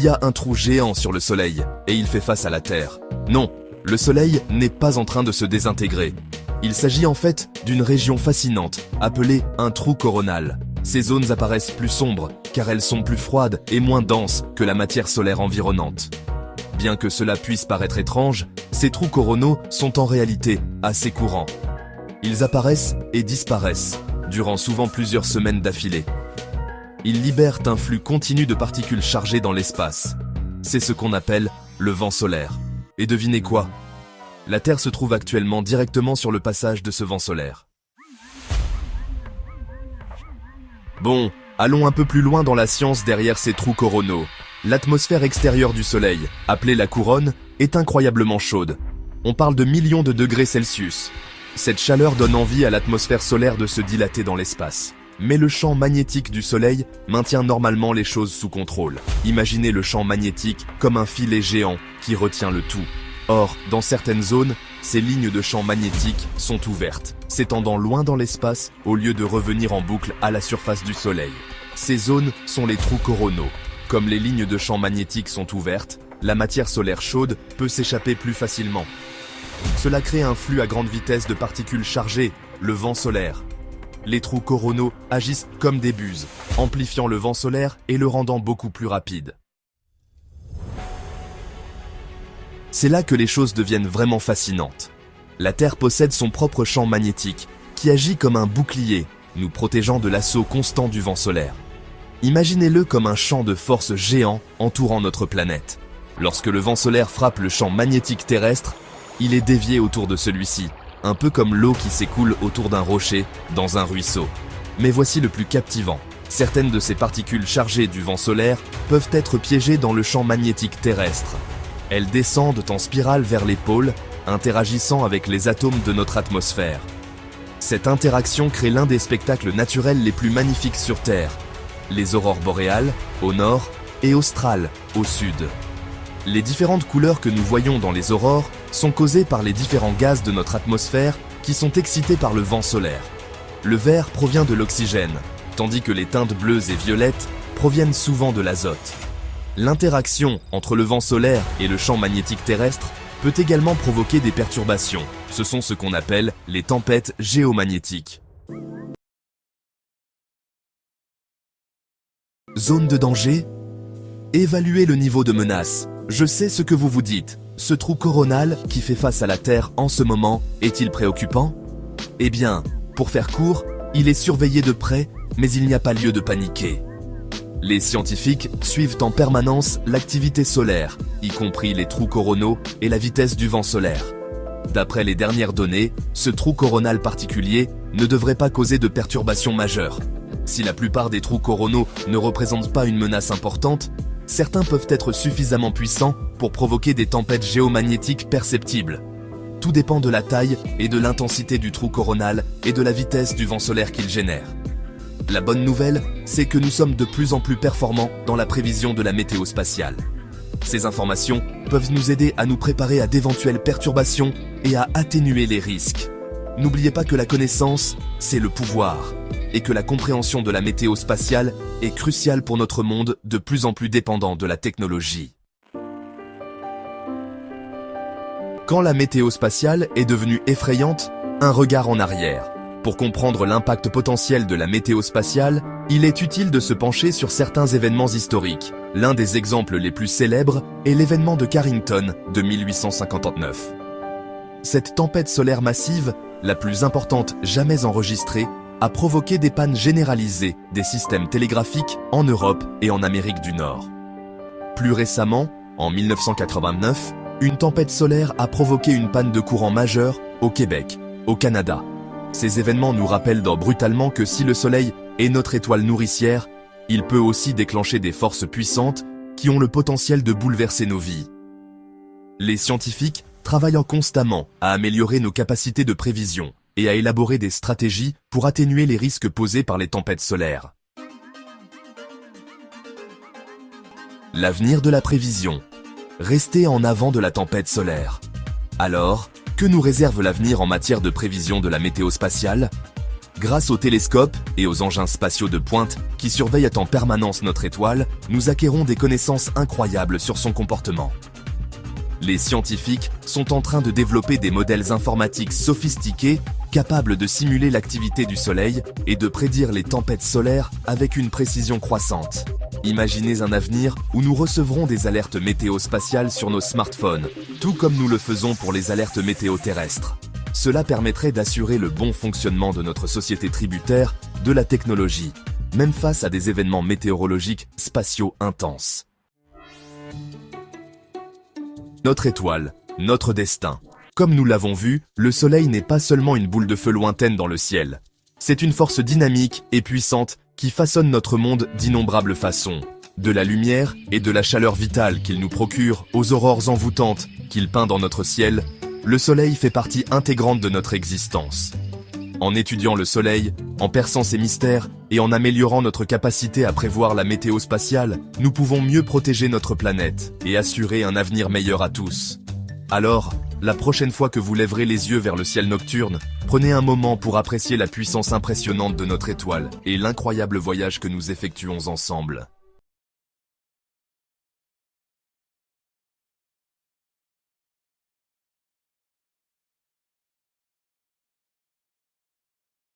y a un trou géant sur le Soleil et il fait face à la Terre. Non, le Soleil n'est pas en train de se désintégrer. Il s'agit en fait d'une région fascinante, appelée un trou coronal. Ces zones apparaissent plus sombres, car elles sont plus froides et moins denses que la matière solaire environnante. Bien que cela puisse paraître étrange, ces trous coronaux sont en réalité assez courants. Ils apparaissent et disparaissent, durant souvent plusieurs semaines d'affilée. Ils libèrent un flux continu de particules chargées dans l'espace. C'est ce qu'on appelle le vent solaire. Et devinez quoi ? La Terre se trouve actuellement directement sur le passage de ce vent solaire. Bon, allons un peu plus loin dans la science derrière ces trous coronaux. L'atmosphère extérieure du Soleil, appelée la couronne, est incroyablement chaude. On parle de millions de degrés Celsius. Cette chaleur donne envie à l'atmosphère solaire de se dilater dans l'espace. Mais le champ magnétique du Soleil maintient normalement les choses sous contrôle. Imaginez le champ magnétique comme un filet géant qui retient le tout. Or, dans certaines zones, ces lignes de champ magnétique sont ouvertes, s'étendant loin dans l'espace au lieu de revenir en boucle à la surface du Soleil. Ces zones sont les trous coronaux. Comme les lignes de champ magnétique sont ouvertes, la matière solaire chaude peut s'échapper plus facilement. Cela crée un flux à grande vitesse de particules chargées, le vent solaire. Les trous coronaux agissent comme des buses, amplifiant le vent solaire et le rendant beaucoup plus rapide. C'est là que les choses deviennent vraiment fascinantes. La Terre possède son propre champ magnétique, qui agit comme un bouclier, nous protégeant de l'assaut constant du vent solaire. Imaginez-le comme un champ de force géant entourant notre planète. Lorsque le vent solaire frappe le champ magnétique terrestre, il est dévié autour de celui-ci, un peu comme l'eau qui s'écoule autour d'un rocher dans un ruisseau. Mais voici le plus captivant. Certaines de ces particules chargées du vent solaire peuvent être piégées dans le champ magnétique terrestre. Elles descendent en spirale vers les pôles, interagissant avec les atomes de notre atmosphère. Cette interaction crée l'un des spectacles naturels les plus magnifiques sur Terre, les aurores boréales au nord et australes au sud. Les différentes couleurs que nous voyons dans les aurores sont causées par les différents gaz de notre atmosphère qui sont excités par le vent solaire. Le vert provient de l'oxygène, tandis que les teintes bleues et violettes proviennent souvent de l'azote. L'interaction entre le vent solaire et le champ magnétique terrestre peut également provoquer des perturbations. Ce sont ce qu'on appelle les tempêtes géomagnétiques. Zone de danger ? Évaluez le niveau de menace. Je sais ce que vous vous dites. Ce trou coronal qui fait face à la Terre en ce moment est-il préoccupant ? Eh bien, pour faire court, il est surveillé de près, mais il n'y a pas lieu de paniquer. Les scientifiques suivent en permanence l'activité solaire, y compris les trous coronaux et la vitesse du vent solaire. D'après les dernières données, ce trou coronal particulier ne devrait pas causer de perturbations majeures. Si la plupart des trous coronaux ne représentent pas une menace importante, certains peuvent être suffisamment puissants pour provoquer des tempêtes géomagnétiques perceptibles. Tout dépend de la taille et de l'intensité du trou coronal et de la vitesse du vent solaire qu'il génère. La bonne nouvelle, c'est que nous sommes de plus en plus performants dans la prévision de la météo spatiale. Ces informations peuvent nous aider à nous préparer à d'éventuelles perturbations et à atténuer les risques. N'oubliez pas que la connaissance, c'est le pouvoir, et que la compréhension de la météo spatiale est cruciale pour notre monde de plus en plus dépendant de la technologie. Quand la météo spatiale est devenue effrayante, un regard en arrière. Pour comprendre l'impact potentiel de la météo spatiale, il est utile de se pencher sur certains événements historiques. L'un des exemples les plus célèbres est l'événement de Carrington de 1859. Cette tempête solaire massive, la plus importante jamais enregistrée, a provoqué des pannes généralisées des systèmes télégraphiques en Europe et en Amérique du Nord. Plus récemment, en 1989, une tempête solaire a provoqué une panne de courant majeure au Québec, au Canada. Ces événements nous rappellent brutalement que si le Soleil est notre étoile nourricière, il peut aussi déclencher des forces puissantes qui ont le potentiel de bouleverser nos vies. Les scientifiques travaillent constamment à améliorer nos capacités de prévision et à élaborer des stratégies pour atténuer les risques posés par les tempêtes solaires. L'avenir de la prévision. Rester en avant de la tempête solaire. Alors, que nous réserve l'avenir en matière de prévision de la météo spatiale ? Grâce aux télescopes et aux engins spatiaux de pointe qui surveillent en permanence notre étoile, nous acquérons des connaissances incroyables sur son comportement. Les scientifiques sont en train de développer des modèles informatiques sophistiqués capables de simuler l'activité du Soleil et de prédire les tempêtes solaires avec une précision croissante. Imaginez un avenir où nous recevrons des alertes météo spatiales sur nos smartphones, tout comme nous le faisons pour les alertes météo terrestres. Cela permettrait d'assurer le bon fonctionnement de notre société tributaire de la technologie, même face à des événements météorologiques spatiaux intenses. Notre étoile, notre destin. Comme nous l'avons vu, le Soleil n'est pas seulement une boule de feu lointaine dans le ciel. C'est une force dynamique et puissante qui façonne notre monde d'innombrables façons. De la lumière et de la chaleur vitale qu'il nous procure aux aurores envoûtantes qu'il peint dans notre ciel, le Soleil fait partie intégrante de notre existence. En étudiant le Soleil, en perçant ses mystères et en améliorant notre capacité à prévoir la météo spatiale, nous pouvons mieux protéger notre planète et assurer un avenir meilleur à tous. Alors, la prochaine fois que vous lèverez les yeux vers le ciel nocturne, prenez un moment pour apprécier la puissance impressionnante de notre étoile et l'incroyable voyage que nous effectuons ensemble.